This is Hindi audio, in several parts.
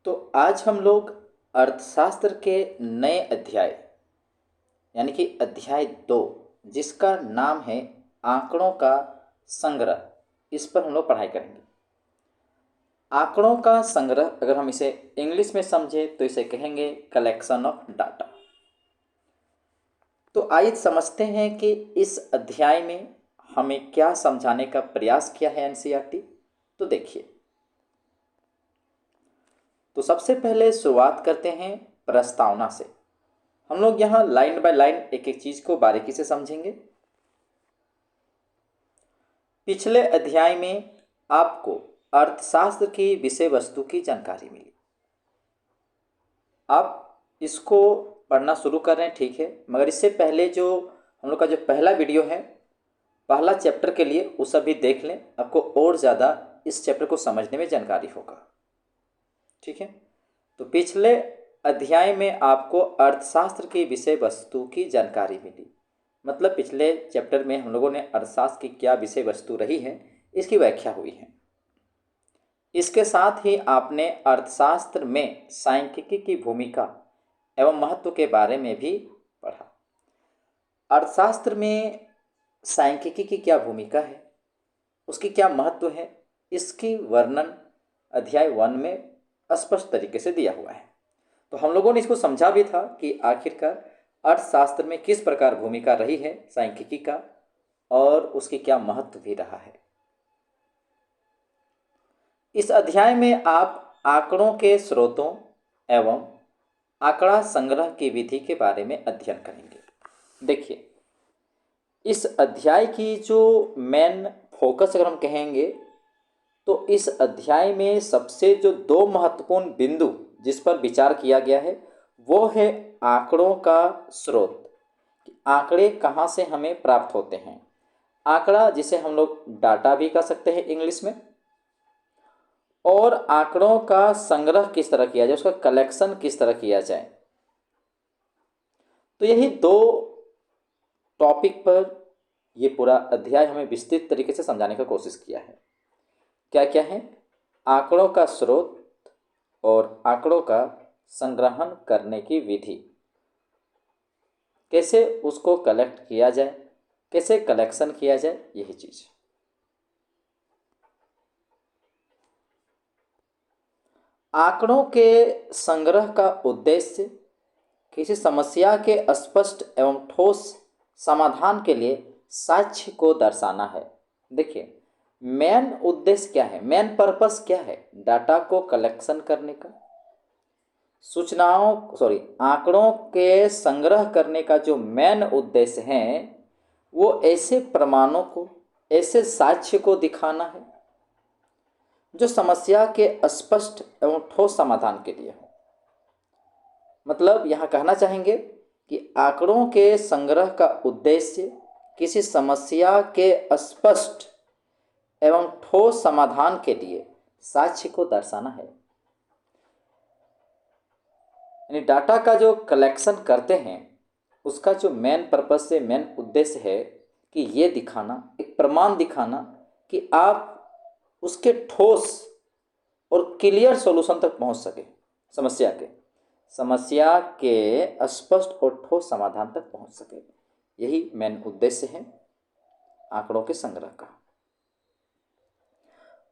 तो आज हम लोग अर्थशास्त्र के नए अध्याय यानी कि अध्याय 2 जिसका नाम है आंकड़ों का संग्रह, इस पर हम लोग पढ़ाई करेंगे। आंकड़ों का संग्रह अगर हम इसे इंग्लिश में समझें तो इसे कहेंगे कलेक्शन ऑफ डाटा। तो आइए समझते हैं कि इस अध्याय में हमें क्या समझाने का प्रयास किया है एनसीईआरटी। तो देखिए, तो सबसे पहले शुरुआत करते हैं प्रस्तावना से। हम लोग यहाँ लाइन बाय लाइन एक एक चीज को बारीकी से समझेंगे। पिछले अध्याय में आपको अर्थशास्त्र की विषय वस्तु की जानकारी मिली। आप इसको पढ़ना शुरू कर रहे हैं, ठीक है, मगर इससे पहले जो हम लोग का जो पहला वीडियो है पहला चैप्टर के लिए, वो सब भी देख लें, आपको और ज़्यादा इस चैप्टर को समझने में जानकारी होगा। ठीक है, तो पिछले अध्याय में आपको अर्थशास्त्र की विषय वस्तु की जानकारी मिली। मतलब पिछले चैप्टर में हम लोगों ने अर्थशास्त्र की क्या विषय वस्तु रही है इसकी व्याख्या हुई है। इसके साथ ही आपने अर्थशास्त्र में सांख्यिकी की भूमिका एवं महत्व के बारे में भी पढ़ा। अर्थशास्त्र में सांख्यिकी की क्या भूमिका है, उसकी क्या महत्व है, इसकी वर्णन अध्याय 1 में स्पष्ट तरीके से दिया हुआ है। तो हम लोगों ने इसको समझा भी था कि आखिरकार अर्थशास्त्र में किस प्रकार भूमिका रही है सांख्यिकी का और उसकी क्या महत्व भी रहा है। इस अध्याय में आप आंकड़ों के स्रोतों एवं आंकड़ा संग्रह की विधि के बारे में अध्ययन करेंगे। देखिए, इस अध्याय की जो मेन फोकस अगर हम कहेंगे तो इस अध्याय में सबसे जो दो महत्वपूर्ण बिंदु जिस पर विचार किया गया है वो है आंकड़ों का स्रोत, कि आंकड़े कहाँ से हमें प्राप्त होते हैं। आंकड़ा जिसे हम लोग डाटा भी कह सकते हैं इंग्लिश में, और आंकड़ों का संग्रह किस तरह किया जाए, उसका कलेक्शन किस तरह किया जाए। तो यही दो टॉपिक पर ये पूरा अध्याय हमें विस्तृत तरीके से समझाने का कोशिश किया है। क्या क्या है? आंकड़ों का स्रोत और आंकड़ों का संग्रहण करने की विधि, कैसे उसको कलेक्ट किया जाए, कैसे कलेक्शन किया जाए, यही चीज। आंकड़ों के संग्रह का उद्देश्य किसी समस्या के स्पष्ट एवं ठोस समाधान के लिए साक्ष्य को दर्शाना है। देखिए, मेन उद्देश्य क्या है, मेन पर्पस क्या है डाटा को कलेक्शन करने का, आंकड़ों के संग्रह करने का जो मेन उद्देश्य है वो ऐसे प्रमाणों को, ऐसे साक्ष्य को दिखाना है जो समस्या के स्पष्ट एवं ठोस समाधान के लिए हो। मतलब यहाँ कहना चाहेंगे कि आंकड़ों के संग्रह का उद्देश्य किसी समस्या के स्पष्ट एवं ठोस समाधान के लिए साक्ष्य को दर्शाना है। यानी डाटा का जो कलेक्शन करते हैं उसका जो मेन पर्पस से मेन उद्देश्य है कि ये दिखाना, एक प्रमाण दिखाना कि आप उसके ठोस और क्लियर सॉल्यूशन तक पहुंच सके, समस्या के स्पष्ट और ठोस समाधान तक पहुंच सके। यही मेन उद्देश्य है आंकड़ों के संग्रह का।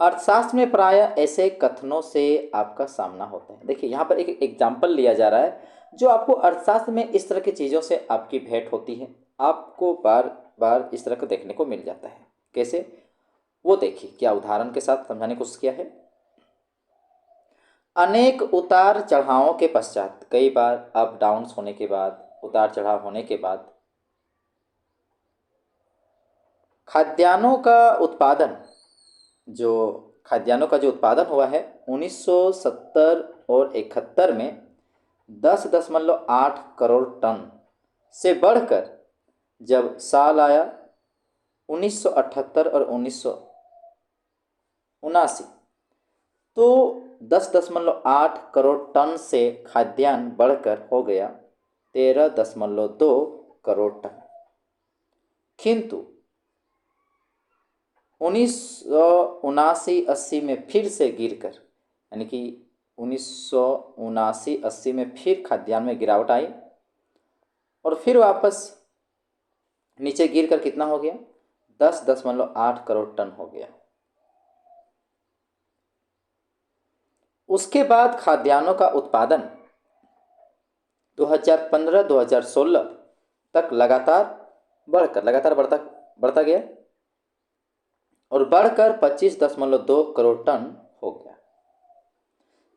अर्थशास्त्र में प्रायः ऐसे कथनों से आपका सामना होता है। देखिए, यहाँ पर एक एग्जाम्पल लिया जा रहा है जो आपको अर्थशास्त्र में इस तरह की चीज़ों से आपकी भेंट होती है, आपको बार बार इस तरह का देखने को मिल जाता है। कैसे, वो देखिए, क्या उदाहरण के साथ समझाने की कोशिश किया है। अनेक उतार चढ़ावों के पश्चात, कई बार अप डाउन्स होने के बाद, उतार चढ़ाव होने के बाद, खाद्यान्नों का उत्पादन जो हुआ है 1970 और 71 में 10.8 करोड़ टन से बढ़कर जब साल आया 1978 और 1979, तो 10.8 करोड़ टन से खाद्यान्न बढ़कर हो गया 13.2 करोड़ टन। किंतु 1979-80 में फिर से गिरकर, यानी कि 1979-80 में फिर खाद्यान्न में गिरावट आई और फिर वापस नीचे गिर कर कितना हो गया, 10.8 करोड़ टन हो गया। उसके बाद खाद्यान्नों का उत्पादन 2015-2016 तक लगातार बढ़ता बढ़ता गया और बढ़कर 25.2 करोड़ टन हो गया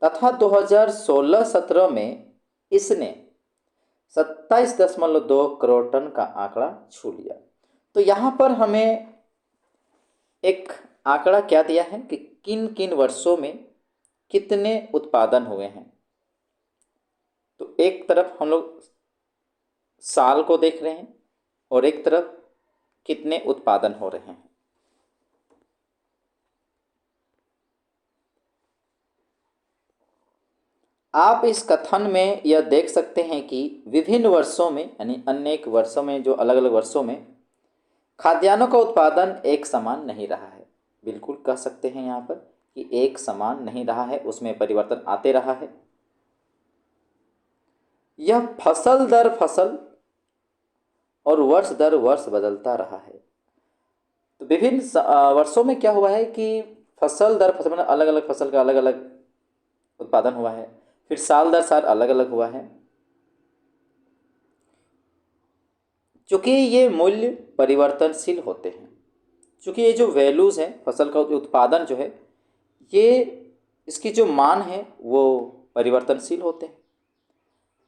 तथा 2016-17 में इसने 27.2 करोड़ टन का आंकड़ा छू लिया। तो यहाँ पर हमें एक आंकड़ा क्या दिया है कि किन किन वर्षों में कितने उत्पादन हुए हैं। तो एक तरफ हम लोग साल को देख रहे हैं और एक तरफ कितने उत्पादन हो रहे हैं। आप इस कथन में यह देख सकते हैं कि विभिन्न वर्षों में यानी अनेक वर्षों में, जो अलग अलग वर्षों में खाद्यान्नों का उत्पादन एक समान नहीं रहा है। बिल्कुल कह सकते हैं यहाँ पर कि एक समान नहीं रहा है, उसमें परिवर्तन आते रहा है। यह फसल दर फसल और वर्ष दर वर्ष बदलता रहा है। तो विभिन्न वर्षों में क्या हुआ है कि फसल दर फसल मतलब अलग अलग फसल का अलग अलग उत्पादन हुआ है, फिर साल दर साल अलग अलग हुआ है। चूँकि ये मूल्य परिवर्तनशील होते हैं, चूँकि ये जो वैल्यूज़ हैं, फसल का उत्पादन जो है, ये इसकी जो मान है वो परिवर्तनशील होते हैं,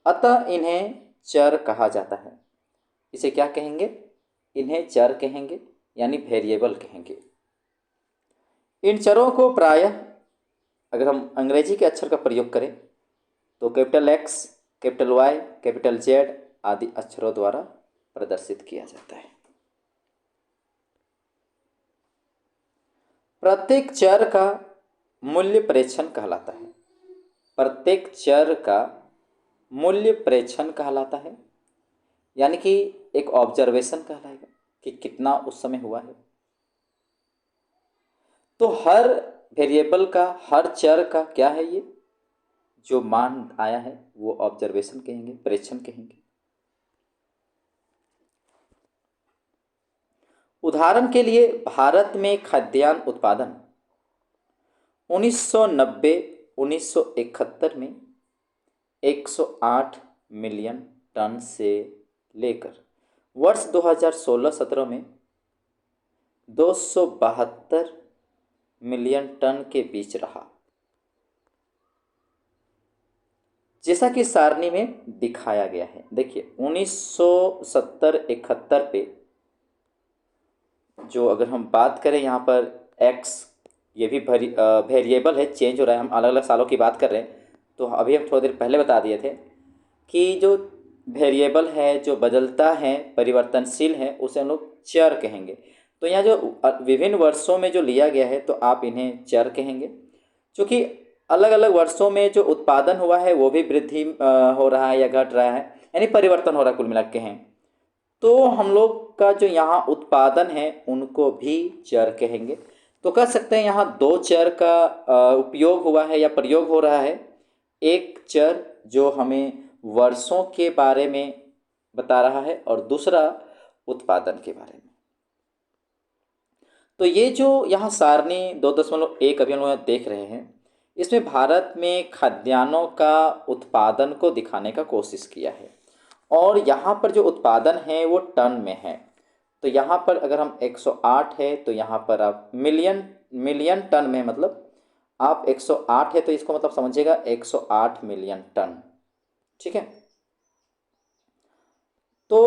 अतः इन्हें चर कहा जाता है। इसे क्या कहेंगे? इन्हें चर कहेंगे यानी वेरिएबल कहेंगे। इन चरों को प्रायः अगर हम अंग्रेजी के अक्षर का प्रयोग करें तो capital X, capital Y, capital Z आदि अक्षरों द्वारा प्रदर्शित किया जाता है। प्रत्येक चर का मूल्य प्रेक्षण कहलाता है। प्रत्येक चर का मूल्य प्रेक्षण कहलाता है, यानी कि एक ऑब्जर्वेशन कहलाएगा कि कितना उस समय हुआ है। तो हर वेरिएबल का, हर चर का क्या है, ये जो मान आया है वो ऑब्जर्वेशन कहेंगे, प्रेक्षण कहेंगे। उदाहरण के लिए भारत में खाद्यान्न उत्पादन 1990-1971 में 108 मिलियन टन से लेकर वर्ष 2016-17 में 272 मिलियन टन के बीच रहा, जैसा कि सारणी में दिखाया गया है। देखिए 1970-71 पे जो अगर हम बात करें यहाँ पर x, ये भी वेरिएबल है, चेंज हो रहा है, हम अलग अलग सालों की बात कर रहे हैं। तो अभी हम थोड़ी देर पहले बता दिए थे कि जो वेरिएबल है, जो बदलता है, परिवर्तनशील है, उसे हम लोग चर कहेंगे। तो यहाँ जो विभिन्न वर्षों में जो लिया गया है तो आप इन्हें चर कहेंगे, क्योंकि अलग अलग वर्षों में जो उत्पादन हुआ है वो भी वृद्धि हो रहा है या घट रहा है, यानी परिवर्तन हो रहा है, कुल मिला के हैं। तो हम लोग का जो यहाँ उत्पादन है उनको भी चर कहेंगे। तो कह सकते हैं यहाँ दो चर का उपयोग हुआ है या प्रयोग हो रहा है। एक चर जो हमें वर्षों के बारे में बता रहा है और दूसरा उत्पादन के बारे में। तो ये जो यहाँ सारणी 2.1 अभी हम लोग देख रहे हैं, इसमें भारत में खाद्यान्नों का उत्पादन को दिखाने का कोशिश किया है और यहाँ पर जो उत्पादन है वो टन में है। तो यहाँ पर अगर हम 108 है तो यहाँ पर आप मिलियन टन में, मतलब आप 108 है तो इसको मतलब समझिएगा 108 मिलियन टन, ठीक है। तो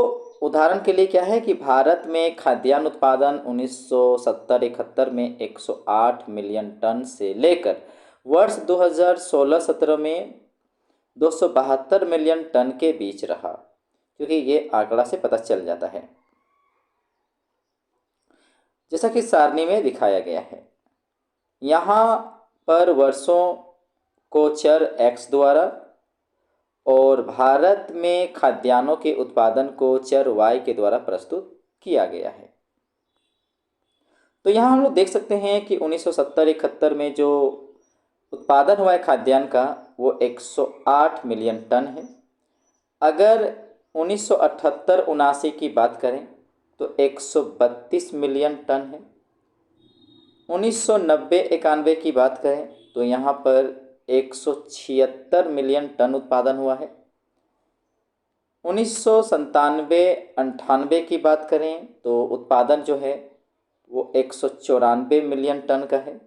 उदाहरण के लिए क्या है कि भारत में खाद्यान्न उत्पादन 1970-71 में 108 मिलियन टन से लेकर वर्ष 2016-17 में 272 मिलियन टन के बीच रहा, क्योंकि ये आंकड़ा से पता चल जाता है, जैसा कि सारणी में दिखाया गया है। यहाँ पर वर्षों को चर x द्वारा और भारत में खाद्यान्नों के उत्पादन को चर y के द्वारा प्रस्तुत किया गया है। तो यहाँ हम लोग देख सकते हैं कि 1970-71 में जो उत्पादन हुआ है खाद्यान्न का वो 108 मिलियन टन है। अगर 1978-79 की बात करें तो 132 मिलियन टन है। 1990-91 की बात करें तो यहाँ पर 176 मिलियन टन उत्पादन हुआ है। 1997-98 की बात करें तो उत्पादन जो है वो 194 मिलियन टन का है।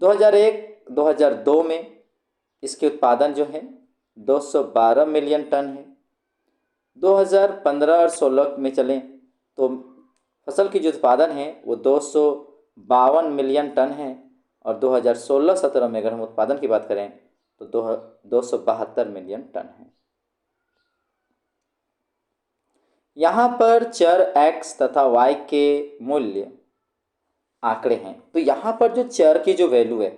2001-2002 में इसके उत्पादन जो है 212 मिलियन टन है। 2015 और 16 में चलें तो फसल की जो उत्पादन है वो 252 मिलियन टन है। और 2016-17 में अगर हम उत्पादन की बात करें तो 272 मिलियन टन है। यहाँ पर चर x तथा y के मूल्य आंकड़े हैं। तो यहाँ पर जो चर की जो वैल्यू है,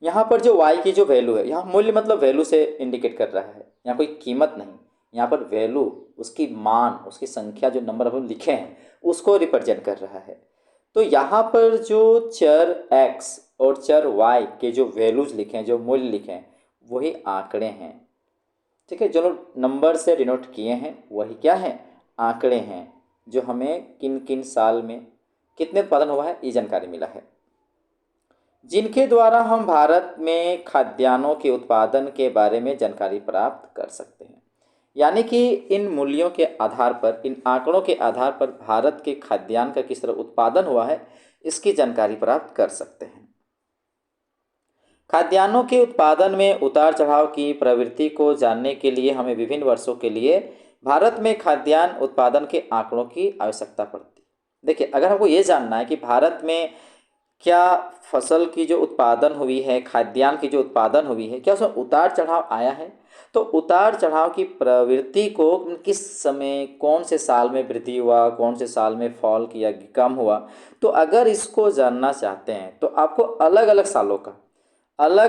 यहाँ पर जो y की जो वैल्यू है, यहाँ मूल्य मतलब वैल्यू से इंडिकेट कर रहा है, यहाँ कोई कीमत नहीं, यहाँ पर वैल्यू उसकी मान, उसकी संख्या, जो नंबर हम लिखे हैं उसको रिप्रेजेंट कर रहा है। तो यहाँ पर जो चर x और चर y के जो वैल्यूज लिखे हैं, जो मूल्य लिखे हैं, वही आंकड़े हैं। ठीक है, जो नंबर से डिनोट किए हैं वही क्या है, आंकड़े हैं, जो हमें किन किन साल में कितने उत्पादन हुआ है ये जानकारी मिला है, जिनके द्वारा हम भारत में खाद्यान्नों के उत्पादन के बारे में जानकारी प्राप्त कर सकते हैं। यानी कि इन मूल्यों के आधार पर, इन आंकड़ों के आधार पर भारत के खाद्यान्न का किस तरह उत्पादन हुआ है इसकी जानकारी प्राप्त कर सकते हैं। खाद्यान्नों के उत्पादन में उतार चढ़ाव की प्रवृत्ति को जानने के लिए हमें विभिन्न वर्षों के लिए भारत में खाद्यान्न उत्पादन के आंकड़ों की आवश्यकता पड़ती है। देखिए, अगर हमको ये जानना है कि भारत में क्या फसल की जो उत्पादन हुई है, खाद्यान्न की जो उत्पादन हुई है, क्या उसमें उतार चढ़ाव आया है, तो उतार चढ़ाव की प्रवृत्ति को किस समय, कौन से साल में वृद्धि हुआ, कौन से साल में फॉल किया, कम हुआ, तो अगर इसको जानना चाहते हैं तो आपको अलग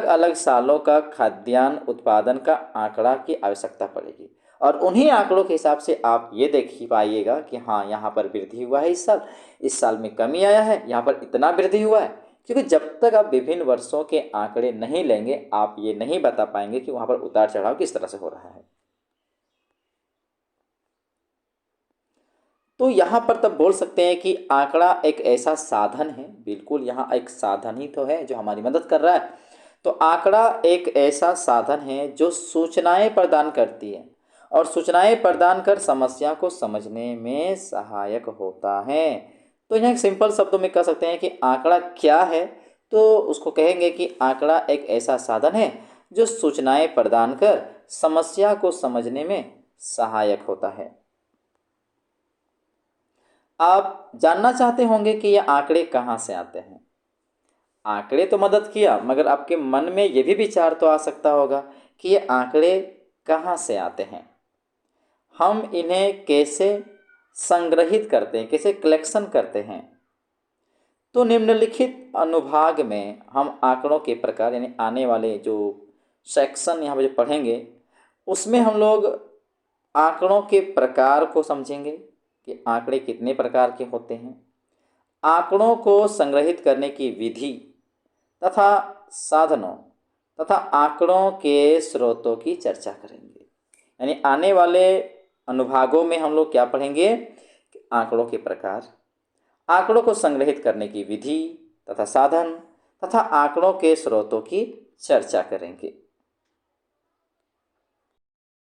अलग सालों का खाद्यान्न उत्पादन का आंकड़ा की आवश्यकता पड़ेगी। और उन्हीं आंकड़ों के हिसाब से आप ये देख ही पाइएगा कि हाँ, यहाँ पर वृद्धि हुआ है इस साल में कमी आया है, यहाँ पर इतना वृद्धि हुआ है। क्योंकि जब तक आप विभिन्न वर्षों के आंकड़े नहीं लेंगे आप ये नहीं बता पाएंगे कि वहाँ पर उतार चढ़ाव किस तरह से हो रहा है। तो यहाँ पर तब बोल सकते हैं कि आंकड़ा एक ऐसा साधन है, बिल्कुल यहाँ एक साधन ही तो है जो हमारी मदद कर रहा है। तो आंकड़ा एक ऐसा साधन है जो सूचनाएं प्रदान करती है और सूचनाएं प्रदान कर समस्या को समझने में सहायक होता है। तो यहाँ एक सिंपल शब्दों में कह सकते हैं कि आंकड़ा क्या है, तो उसको कहेंगे कि आंकड़ा एक ऐसा साधन है जो सूचनाएं प्रदान कर समस्या को समझने में सहायक होता है। आप जानना चाहते होंगे कि ये आंकड़े कहाँ से आते हैं। आंकड़े तो मदद किया, मगर आपके मन में ये भी विचार तो आ सकता होगा कि ये आंकड़े कहाँ से आते हैं, हम इन्हें कैसे संग्रहित करते हैं, कैसे कलेक्शन करते हैं। तो निम्नलिखित अनुभाग में हम आंकड़ों के प्रकार, यानी आने वाले जो सेक्शन यहाँ पर जो पढ़ेंगे उसमें हम लोग आंकड़ों के प्रकार को समझेंगे कि आंकड़े कितने प्रकार के होते हैं, आंकड़ों को संग्रहित करने की विधि तथा साधनों तथा आंकड़ों के स्रोतों की चर्चा करेंगे। यानी आने वाले अनुभागों में हम लोग क्या पढ़ेंगे कि आंकड़ों के प्रकार, आंकड़ों को संग्रहित करने की विधि तथा साधन तथा आंकड़ों के स्रोतों की चर्चा करेंगे।